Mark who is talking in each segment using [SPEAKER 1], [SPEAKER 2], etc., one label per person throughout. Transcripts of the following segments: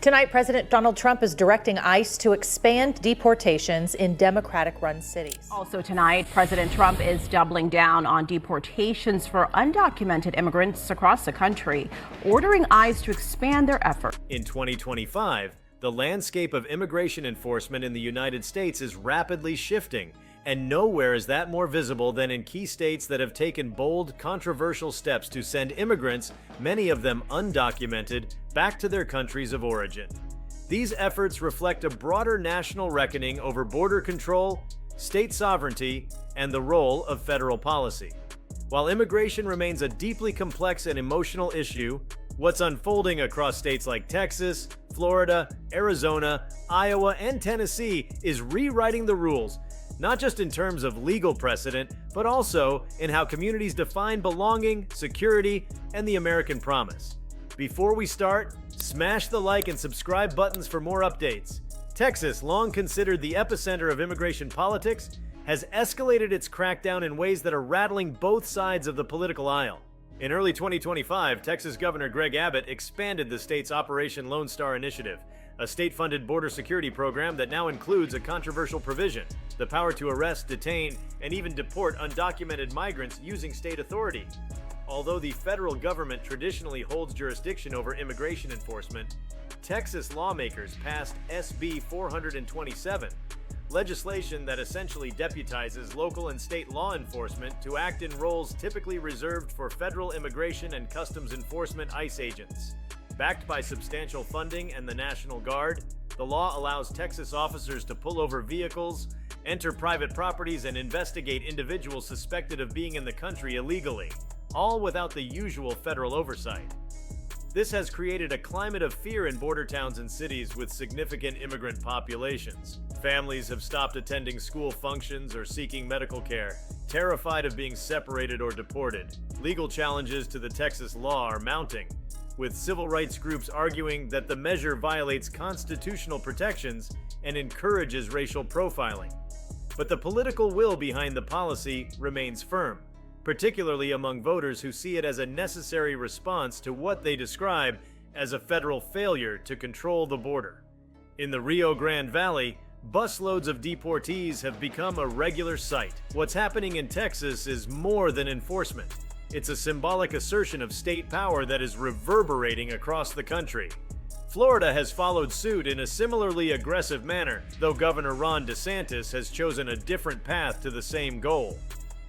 [SPEAKER 1] Tonight, President Donald Trump is directing ICE to expand deportations in Democratic-run cities.
[SPEAKER 2] Also tonight, President Trump is doubling down on deportations for undocumented immigrants across the country, ordering ICE to expand their effort.
[SPEAKER 3] In 2025, the landscape of immigration enforcement in the United States is rapidly shifting, and nowhere is that more visible than in key states that have taken bold, controversial steps to send immigrants, many of them undocumented, back to their countries of origin. These efforts reflect a broader national reckoning over border control, state sovereignty, and the role of federal policy. While immigration remains a deeply complex and emotional issue, what's unfolding across states like Texas, Florida, Arizona, Iowa, and Tennessee is rewriting the rules, not just in terms of legal precedent, but also in how communities define belonging, security, and the American promise. Before we start, smash the like and subscribe buttons for more updates. Texas, long considered the epicenter of immigration politics, has escalated its crackdown in ways that are rattling both sides of the political aisle. In early 2025, Texas Governor Greg Abbott expanded the state's Operation Lone Star Initiative, a state-funded border security program that now includes a controversial provision: the power to arrest, detain, and even deport undocumented migrants using state authority. Although the federal government traditionally holds jurisdiction over immigration enforcement, Texas lawmakers passed SB 427, legislation that essentially deputizes local and state law enforcement to act in roles typically reserved for federal immigration and customs enforcement ICE agents. Backed by substantial funding and the National Guard, the law allows Texas officers to pull over vehicles, enter private properties, and investigate individuals suspected of being in the country illegally, all without the usual federal oversight. This has created a climate of fear in border towns and cities with significant immigrant populations. Families have stopped attending school functions or seeking medical care, terrified of being separated or deported. Legal challenges to the Texas law are mounting, with civil rights groups arguing that the measure violates constitutional protections and encourages racial profiling. But the political will behind the policy remains firm, particularly among voters who see it as a necessary response to what they describe as a federal failure to control the border. In the Rio Grande Valley, busloads of deportees have become a regular sight. What's happening in Texas is more than enforcement. It's a symbolic assertion of state power that is reverberating across the country. Florida has followed suit in a similarly aggressive manner, though Governor Ron DeSantis has chosen a different path to the same goal.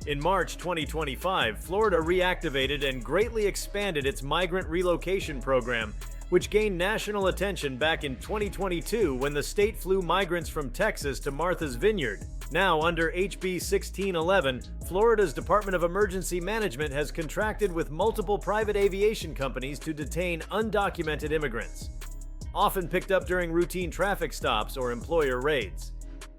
[SPEAKER 3] In March 2025, Florida reactivated and greatly expanded its migrant relocation program, which gained national attention back in 2022 when the state flew migrants from Texas to Martha's Vineyard. Now, under HB 1611, Florida's Department of Emergency Management has contracted with multiple private aviation companies to detain undocumented immigrants, often picked up during routine traffic stops or employer raids,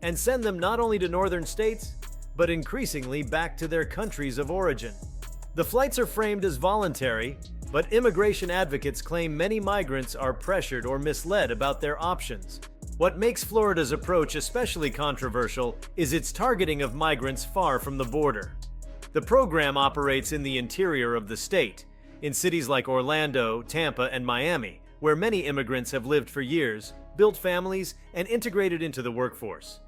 [SPEAKER 3] and send them not only to northern states, but increasingly back to their countries of origin. The flights are framed as voluntary, but immigration advocates claim many migrants are pressured or misled about their options. What makes Florida's approach especially controversial is its targeting of migrants far from the border. The program operates in the interior of the state, in cities like Orlando, Tampa, and Miami, where many immigrants have lived for years, built families, and integrated into the workforce.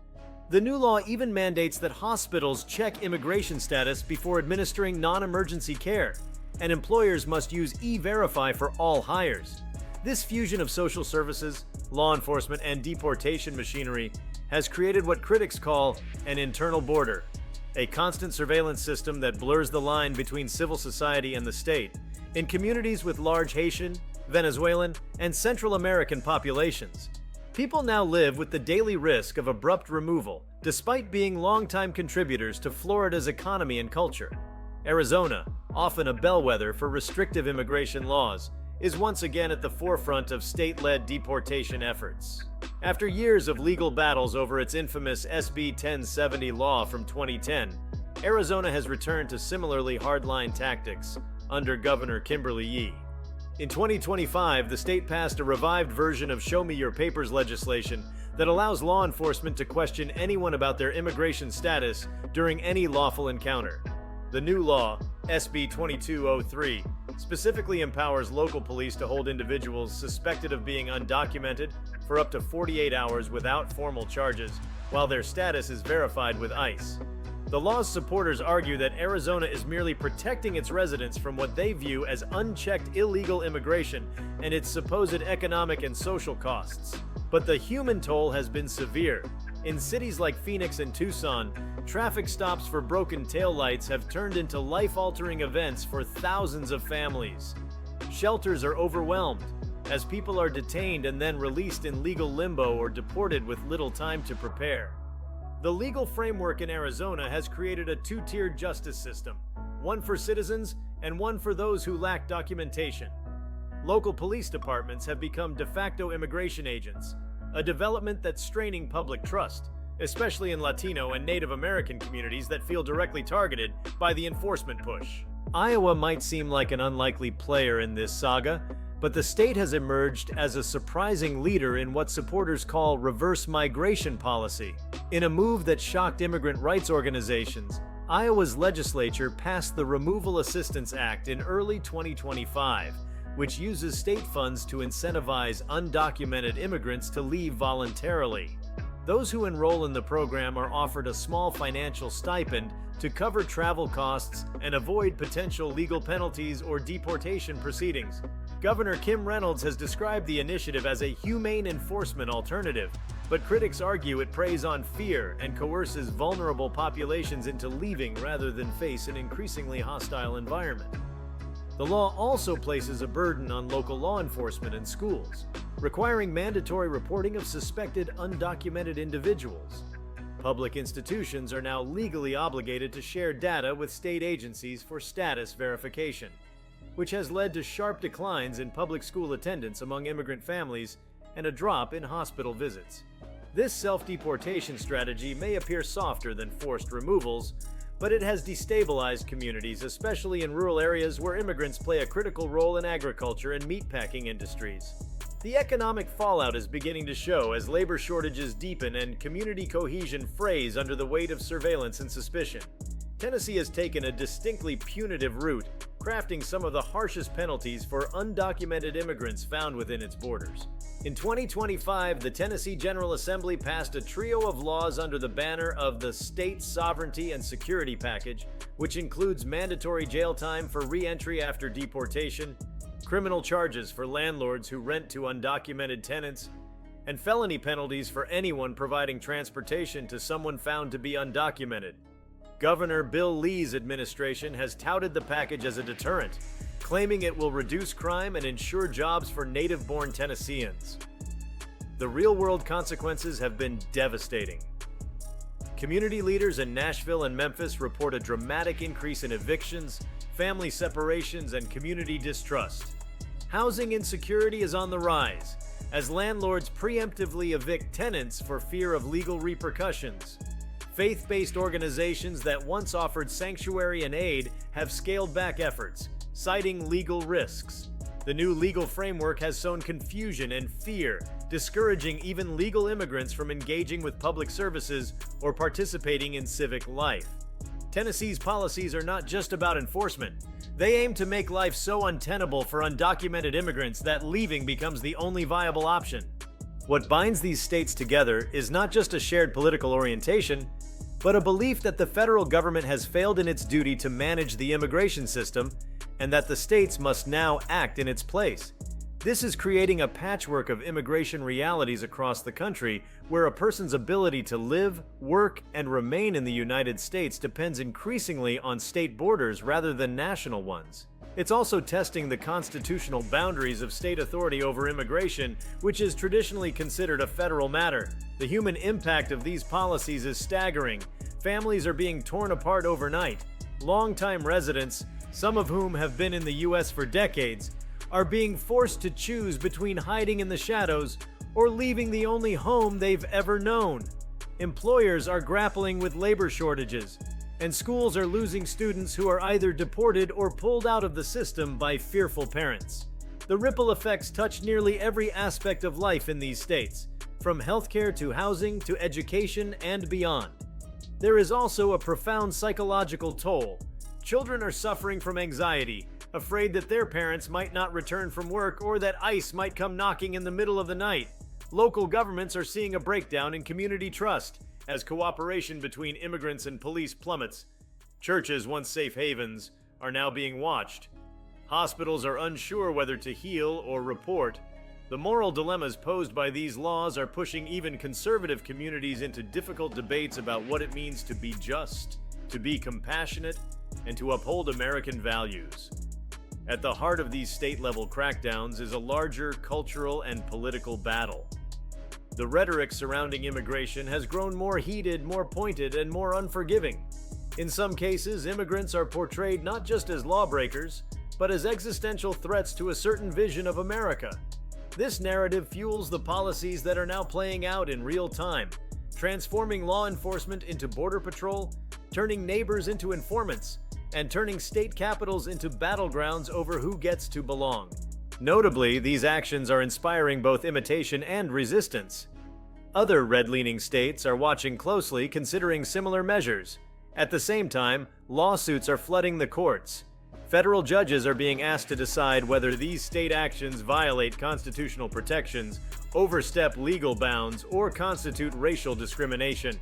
[SPEAKER 3] The new law even mandates that hospitals check immigration status before administering non-emergency care, and employers must use E-Verify for all hires. This fusion of social services, law enforcement, and deportation machinery has created what critics call an internal border, a constant surveillance system that blurs the line between civil society and the state. In communities with large Haitian, Venezuelan, and Central American populations, people now live with the daily risk of abrupt removal, despite being longtime contributors to Florida's economy and culture. Arizona, often a bellwether for restrictive immigration laws, is once again at the forefront of state-led deportation efforts. After years of legal battles over its infamous SB 1070 law from 2010, Arizona has returned to similarly hardline tactics under Governor Kimberly Yee. In 2025, the state passed a revived version of Show Me Your Papers legislation that allows law enforcement to question anyone about their immigration status during any lawful encounter. The new law, SB 2203, specifically empowers local police to hold individuals suspected of being undocumented for up to 48 hours without formal charges, while their status is verified with ICE. The law's supporters argue that Arizona is merely protecting its residents from what they view as unchecked illegal immigration and its supposed economic and social costs. But the human toll has been severe. In cities like Phoenix and Tucson, traffic stops for broken taillights have turned into life-altering events for thousands of families. Shelters are overwhelmed, as people are detained and then released in legal limbo or deported with little time to prepare. The legal framework in Arizona has created a two-tiered justice system, one for citizens and one for those who lack documentation. Local police departments have become de facto immigration agents, a development that's straining public trust, especially in Latino and Native American communities that feel directly targeted by the enforcement push. Iowa might seem like an unlikely player in this saga, but the state has emerged as a surprising leader in what supporters call reverse migration policy. In a move that shocked immigrant rights organizations, Iowa's legislature passed the Removal Assistance Act in early 2025, which uses state funds to incentivize undocumented immigrants to leave voluntarily. Those who enroll in the program are offered a small financial stipend to cover travel costs and avoid potential legal penalties or deportation proceedings. Governor Kim Reynolds has described the initiative as a humane enforcement alternative, but critics argue it preys on fear and coerces vulnerable populations into leaving rather than face an increasingly hostile environment. The law also places a burden on local law enforcement and schools, requiring mandatory reporting of suspected undocumented individuals. Public institutions are now legally obligated to share data with state agencies for status verification, which has led to sharp declines in public school attendance among immigrant families and a drop in hospital visits. This self-deportation strategy may appear softer than forced removals, but it has destabilized communities, especially in rural areas where immigrants play a critical role in agriculture and meatpacking industries. The economic fallout is beginning to show as labor shortages deepen and community cohesion frays under the weight of surveillance and suspicion. Tennessee has taken a distinctly punitive route, crafting some of the harshest penalties for undocumented immigrants found within its borders. In 2025, the Tennessee General Assembly passed a trio of laws under the banner of the State Sovereignty and Security Package, which includes mandatory jail time for re-entry after deportation, criminal charges for landlords who rent to undocumented tenants, and felony penalties for anyone providing transportation to someone found to be undocumented. Governor Bill Lee's administration has touted the package as a deterrent, claiming it will reduce crime and ensure jobs for native-born Tennesseans. The real-world consequences have been devastating. Community leaders in Nashville and Memphis report a dramatic increase in evictions, family separations, and community distrust. Housing insecurity is on the rise, as landlords preemptively evict tenants for fear of legal repercussions. Faith-based organizations that once offered sanctuary and aid have scaled back efforts, citing legal risks. The new legal framework has sown confusion and fear, discouraging even legal immigrants from engaging with public services or participating in civic life. Tennessee's policies are not just about enforcement. They aim to make life so untenable for undocumented immigrants that leaving becomes the only viable option. What binds these states together is not just a shared political orientation, but a belief that the federal government has failed in its duty to manage the immigration system and that the states must now act in its place. This is creating a patchwork of immigration realities across the country where a person's ability to live, work, and remain in the United States depends increasingly on state borders rather than national ones. It's also testing the constitutional boundaries of state authority over immigration, which is traditionally considered a federal matter. The human impact of these policies is staggering. Families are being torn apart overnight. Longtime residents, some of whom have been in the U.S. for decades, are being forced to choose between hiding in the shadows or leaving the only home they've ever known. Employers are grappling with labor shortages, and schools are losing students who are either deported or pulled out of the system by fearful parents. The ripple effects touch nearly every aspect of life in these states, from healthcare to housing to education and beyond. There is also a profound psychological toll. Children are suffering from anxiety, afraid that their parents might not return from work or that ICE might come knocking in the middle of the night. Local governments are seeing a breakdown in community trust as cooperation between immigrants and police plummets. Churches, once safe havens, are now being watched. Hospitals are unsure whether to heal or report. The moral dilemmas posed by these laws are pushing even conservative communities into difficult debates about what it means to be just, to be compassionate, and to uphold American values. At the heart of these state-level crackdowns is a larger cultural and political battle. The rhetoric surrounding immigration has grown more heated, more pointed, and more unforgiving. In some cases, immigrants are portrayed not just as lawbreakers, but as existential threats to a certain vision of America. This narrative fuels the policies that are now playing out in real time, transforming law enforcement into border patrol, turning neighbors into informants, and turning state capitals into battlegrounds over who gets to belong. Notably, these actions are inspiring both imitation and resistance. Other red-leaning states are watching closely, considering similar measures. At the same time, lawsuits are flooding the courts. Federal judges are being asked to decide whether these state actions violate constitutional protections, overstep legal bounds, or constitute racial discrimination.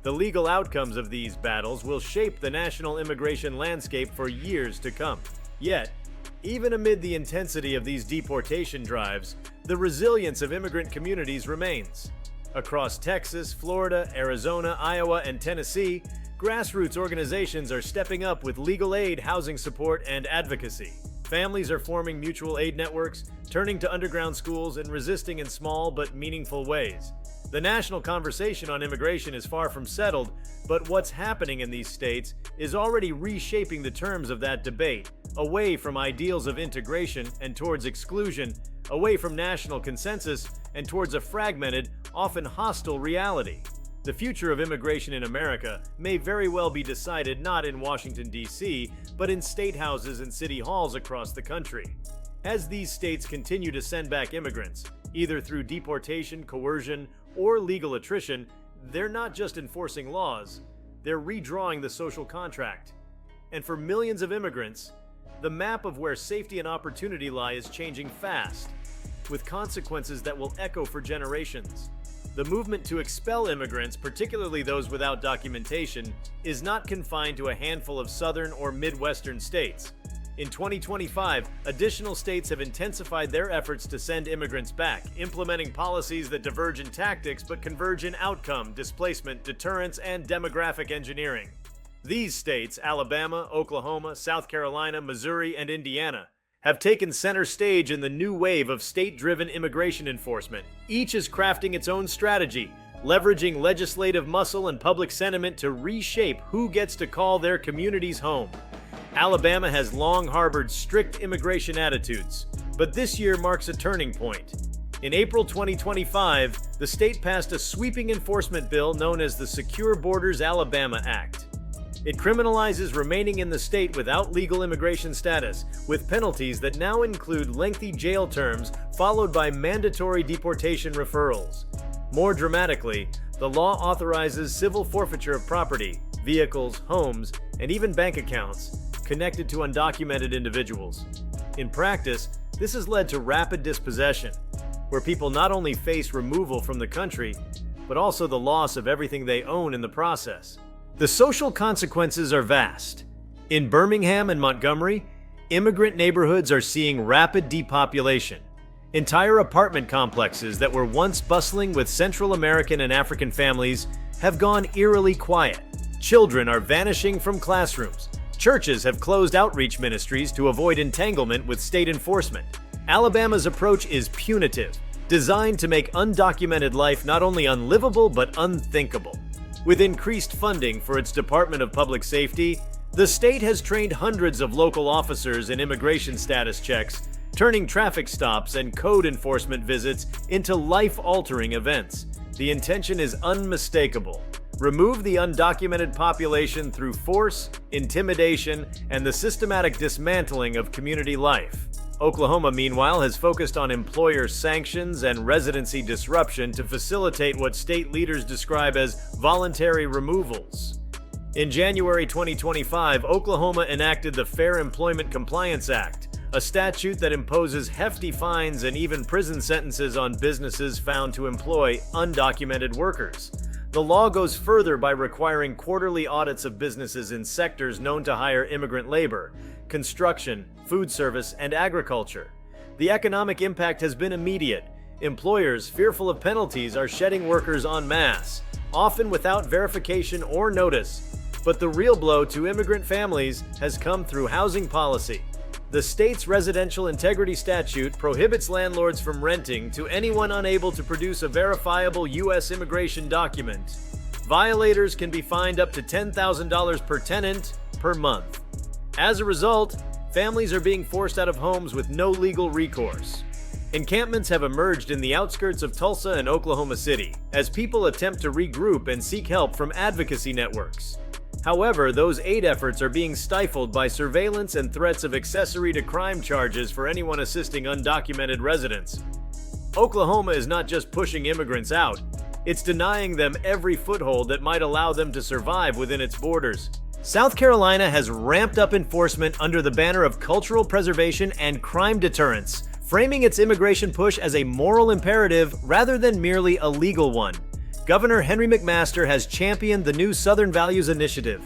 [SPEAKER 3] The legal outcomes of these battles will shape the national immigration landscape for years to come. Yet, even amid the intensity of these deportation drives, the resilience of immigrant communities remains. Across Texas, Florida, Arizona, Iowa, and Tennessee, grassroots organizations are stepping up with legal aid, housing support, and advocacy. Families are forming mutual aid networks, turning to underground schools, and resisting in small but meaningful ways. The national conversation on immigration is far from settled, but what's happening in these states is already reshaping the terms of that debate, away from ideals of integration and towards exclusion, away from national consensus and towards a fragmented, often hostile reality. The future of immigration in America may very well be decided not in Washington, D.C., but in state houses and city halls across the country. As these states continue to send back immigrants, either through deportation, coercion, or legal attrition, they're not just enforcing laws, they're redrawing the social contract. And for millions of immigrants, the map of where safety and opportunity lie is changing fast, with consequences that will echo for generations. The movement to expel immigrants, particularly those without documentation, is not confined to a handful of southern or Midwestern states. In 2025, additional states have intensified their efforts to send immigrants back, implementing policies that diverge in tactics but converge in outcome, displacement, deterrence, and demographic engineering. These states, Alabama, Oklahoma, South Carolina, Missouri, and Indiana, have taken center stage in the new wave of state-driven immigration enforcement. Each is crafting its own strategy, leveraging legislative muscle and public sentiment to reshape who gets to call their communities home. Alabama has long harbored strict immigration attitudes, but this year marks a turning point. In April 2025, the state passed a sweeping enforcement bill known as the Secure Borders Alabama Act. It criminalizes remaining in the state without legal immigration status, with penalties that now include lengthy jail terms followed by mandatory deportation referrals. More dramatically, the law authorizes civil forfeiture of property, vehicles, homes, and even bank accounts connected to undocumented individuals. In practice, this has led to rapid dispossession, where people not only face removal from the country, but also the loss of everything they own in the process. The social consequences are vast. In Birmingham and Montgomery, immigrant neighborhoods are seeing rapid depopulation. Entire apartment complexes that were once bustling with Central American and African families have gone eerily quiet. Children are vanishing from classrooms. Churches have closed outreach ministries to avoid entanglement with state enforcement. Alabama's approach is punitive, designed to make undocumented life not only unlivable but unthinkable. With increased funding for its Department of Public Safety, the state has trained hundreds of local officers in immigration status checks, turning traffic stops and code enforcement visits into life-altering events. The intention is unmistakable. Remove the undocumented population through force, intimidation, and the systematic dismantling of community life. Oklahoma, meanwhile, has focused on employer sanctions and residency disruption to facilitate what state leaders describe as voluntary removals. In January 2025, Oklahoma enacted the Fair Employment Compliance Act, a statute that imposes hefty fines and even prison sentences on businesses found to employ undocumented workers. The law goes further by requiring quarterly audits of businesses in sectors known to hire immigrant labor: construction, food service, and agriculture. The economic impact has been immediate. Employers, fearful of penalties, are shedding workers en masse, often without verification or notice. But the real blow to immigrant families has come through housing policy. The state's residential integrity statute prohibits landlords from renting to anyone unable to produce a verifiable U.S. immigration document. Violators can be fined up to $10,000 per tenant per month. As a result, families are being forced out of homes with no legal recourse. Encampments have emerged in the outskirts of Tulsa and Oklahoma City as people attempt to regroup and seek help from advocacy networks. However, those aid efforts are being stifled by surveillance and threats of accessory to crime charges for anyone assisting undocumented residents. Oklahoma is not just pushing immigrants out, it's denying them every foothold that might allow them to survive within its borders. South Carolina has ramped up enforcement under the banner of cultural preservation and crime deterrence, framing its immigration push as a moral imperative rather than merely a legal one. Governor Henry McMaster has championed the new Southern Values Initiative,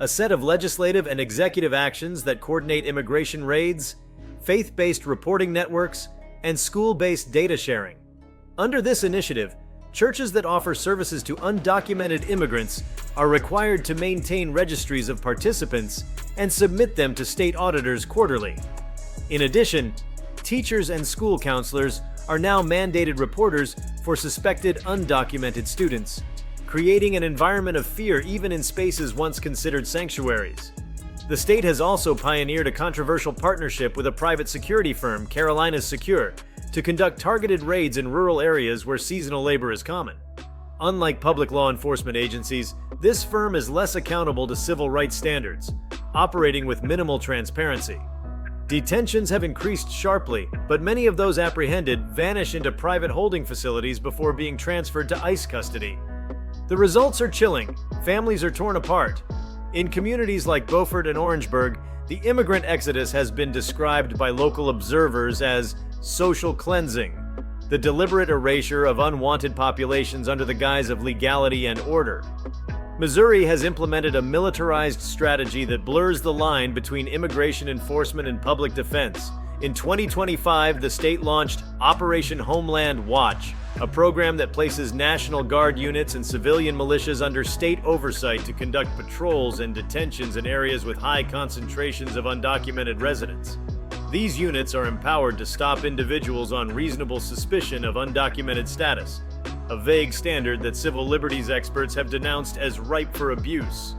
[SPEAKER 3] a set of legislative and executive actions that coordinate immigration raids, faith-based reporting networks, and school-based data sharing. Under this initiative, churches that offer services to undocumented immigrants are required to maintain registries of participants and submit them to state auditors quarterly. In addition, teachers and school counselors are now mandated reporters for suspected undocumented students, creating an environment of fear even in spaces once considered sanctuaries. The state has also pioneered a controversial partnership with a private security firm, Carolina's Secure, to conduct targeted raids in rural areas where seasonal labor is common. Unlike public law enforcement agencies, this firm is less accountable to civil rights standards, operating with minimal transparency. Detentions have increased sharply, but many of those apprehended vanish into private holding facilities before being transferred to ICE custody. The results are chilling. Families are torn apart. In communities like Beaufort and Orangeburg, the immigrant exodus has been described by local observers as social cleansing, the deliberate erasure of unwanted populations under the guise of legality and order. Missouri has implemented a militarized strategy that blurs the line between immigration enforcement and public defense. In 2025, the state launched Operation Homeland Watch, a program that places National Guard units and civilian militias under state oversight to conduct patrols and detentions in areas with high concentrations of undocumented residents. These units are empowered to stop individuals on reasonable suspicion of undocumented status, a vague standard that civil liberties experts have denounced as ripe for abuse.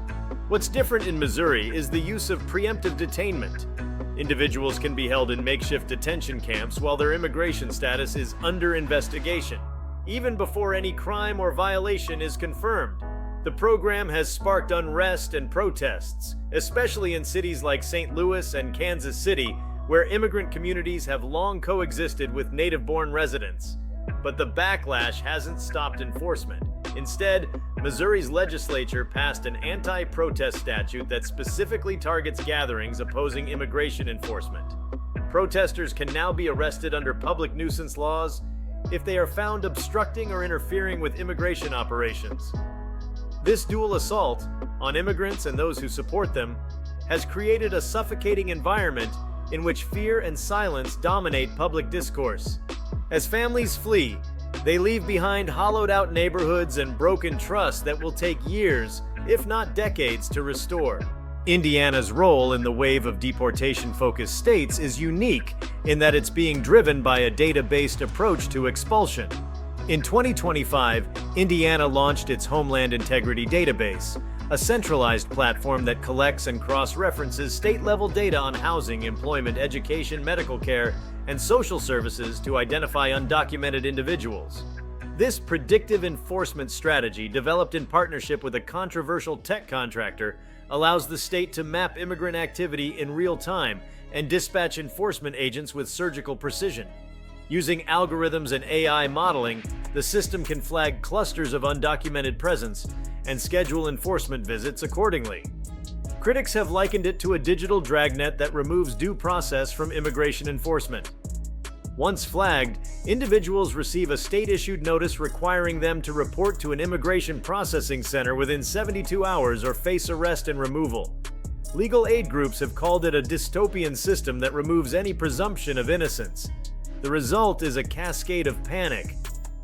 [SPEAKER 3] What's different in Missouri is the use of preemptive detainment. Individuals can be held in makeshift detention camps while their immigration status is under investigation, even before any crime or violation is confirmed. The program has sparked unrest and protests, especially in cities like St. Louis and Kansas City, where immigrant communities have long coexisted with native-born residents. But the backlash hasn't stopped enforcement. Instead, Missouri's legislature passed an anti-protest statute that specifically targets gatherings opposing immigration enforcement. Protesters can now be arrested under public nuisance laws if they are found obstructing or interfering with immigration operations. This dual assault on immigrants and those who support them has created a suffocating environment in which fear and silence dominate public discourse. As families flee, they leave behind hollowed-out neighborhoods and broken trust that will take years, if not decades, to restore. Indiana's role in the wave of deportation-focused states is unique in that it's being driven by a data-based approach to expulsion. In 2025, Indiana launched its Homeland Integrity Database, a centralized platform that collects and cross-references state-level data on housing, employment, education, medical care, and social services to identify undocumented individuals. This predictive enforcement strategy, developed in partnership with a controversial tech contractor, allows the state to map immigrant activity in real time and dispatch enforcement agents with surgical precision. Using algorithms and AI modeling, the system can flag clusters of undocumented presence and schedule enforcement visits accordingly. Critics have likened it to a digital dragnet that removes due process from immigration enforcement. Once flagged, individuals receive a state-issued notice requiring them to report to an immigration processing center within 72 hours or face arrest and removal. Legal aid groups have called it a dystopian system that removes any presumption of innocence. The result is a cascade of panic.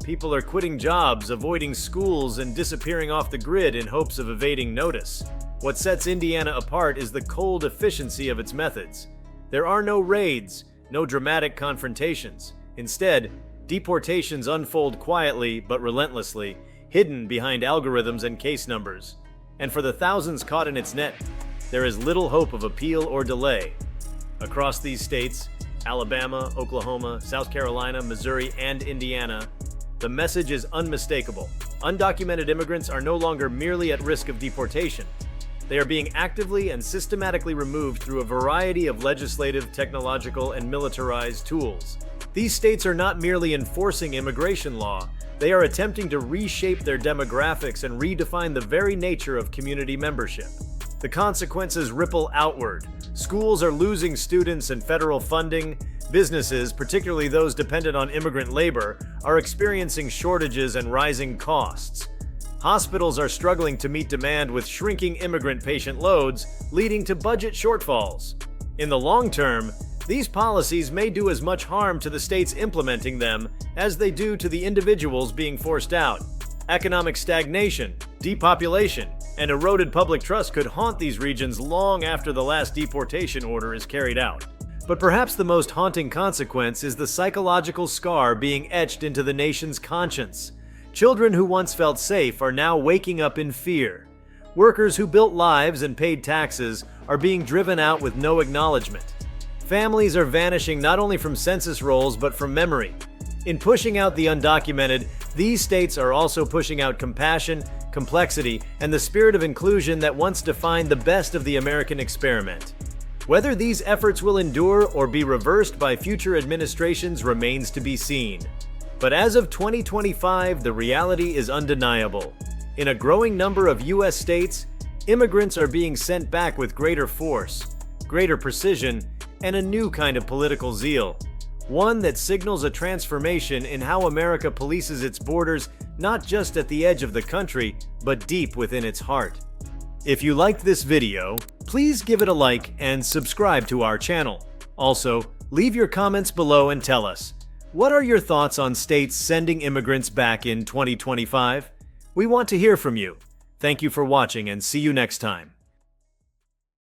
[SPEAKER 3] People are quitting jobs, avoiding schools, and disappearing off the grid in hopes of evading notice. What sets Indiana apart is the cold efficiency of its methods. There are no raids, no dramatic confrontations. Instead, deportations unfold quietly but relentlessly, hidden behind algorithms and case numbers. And for the thousands caught in its net, there is little hope of appeal or delay. Across these states, Alabama, Oklahoma, South Carolina, Missouri, and Indiana, the message is unmistakable. Undocumented immigrants are no longer merely at risk of deportation. They are being actively and systematically removed through a variety of legislative, technological, and militarized tools. These states are not merely enforcing immigration law, they are attempting to reshape their demographics and redefine the very nature of community membership. The consequences ripple outward. Schools are losing students and federal funding. Businesses, particularly those dependent on immigrant labor, are experiencing shortages and rising costs. Hospitals are struggling to meet demand with shrinking immigrant patient loads, leading to budget shortfalls. In the long term, these policies may do as much harm to the states implementing them as they do to the individuals being forced out. Economic stagnation, depopulation, and eroded public trust could haunt these regions long after the last deportation order is carried out. But perhaps the most haunting consequence is the psychological scar being etched into the nation's conscience. Children who once felt safe are now waking up in fear. Workers who built lives and paid taxes are being driven out with no acknowledgement. Families are vanishing not only from census rolls but from memory. In pushing out the undocumented, these states are also pushing out compassion, complexity, and the spirit of inclusion that once defined the best of the American experiment. Whether these efforts will endure or be reversed by future administrations remains to be seen. But as of 2025, the reality is undeniable. In a growing number of U.S. states, immigrants are being sent back with greater force, greater precision, and a new kind of political zeal. One that signals a transformation in how America polices its borders, not just at the edge of the country, but deep within its heart. If you liked this video, please give it a like and subscribe to our channel. Also, leave your comments below and tell us, what are your thoughts on states sending immigrants back in 2025? We want to hear from you. Thank you for watching and see you next time.